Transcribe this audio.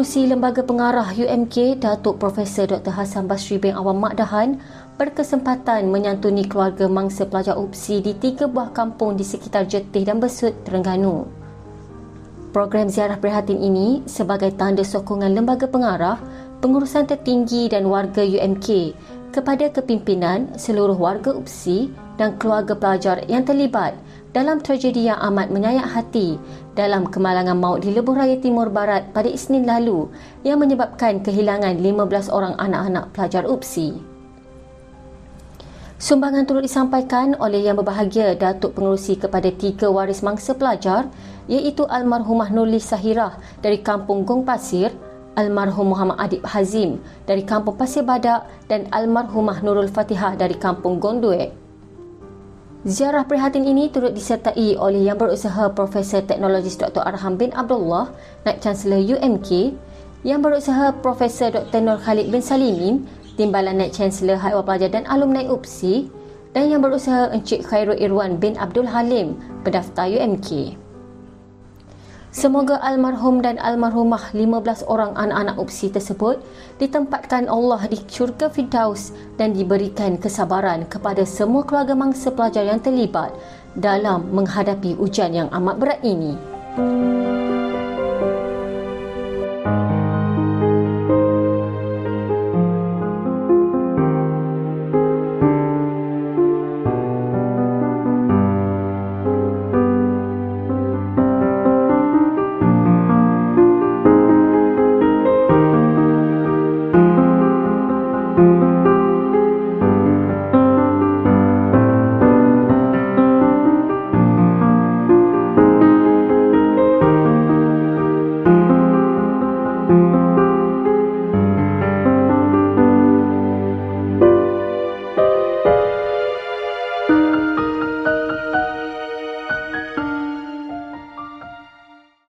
Pengerusi Lembaga Pengarah UMK, Datuk Profesor Dr. Hassan Basri bin Awam Makdahan berkesempatan menyantuni keluarga mangsa pelajar UPSI di 3 buah kampung di sekitar Jetih dan Besut, Terengganu. Program ziarah prihatin ini sebagai tanda sokongan Lembaga Pengarah, pengurusan tertinggi dan warga UMK kepada kepimpinan seluruh warga UPSI dan keluarga pelajar yang terlibat dalam tragedi yang amat menyayat hati dalam kemalangan maut di Lebuh Raya Timur Barat pada Isnin lalu yang menyebabkan kehilangan 15 orang anak-anak pelajar UPSI. Sumbangan turut disampaikan oleh Yang Berbahagia Datuk Pengerusi kepada 3 waris mangsa pelajar iaitu Almarhumah Nurlis Sahirah dari Kampung Gong Pasir, Almarhum Muhammad Adib Hazim dari Kampung Pasir Badak dan Almarhumah Nurul Fatihah dari Kampung Gonduek. Ziarah prihatin ini turut disertai oleh Yang Berusaha Profesor Teknologis Dr. Arham bin Abdullah, Naib Chancellor UMK, Yang Berusaha Profesor Dr. Nur Khalid bin Salimin, Timbalan Naib Chancellor Haiwan Pelajar dan Alumni UPSI, dan Yang Berusaha Encik Khairul Irwan bin Abdul Halim, Pendaftar UMK. Semoga almarhum dan almarhumah 15 orang anak-anak UPSI tersebut ditempatkan Allah di syurga Firdaus dan diberikan kesabaran kepada semua keluarga mangsa pelajar yang terlibat dalam menghadapi ujian yang amat berat ini.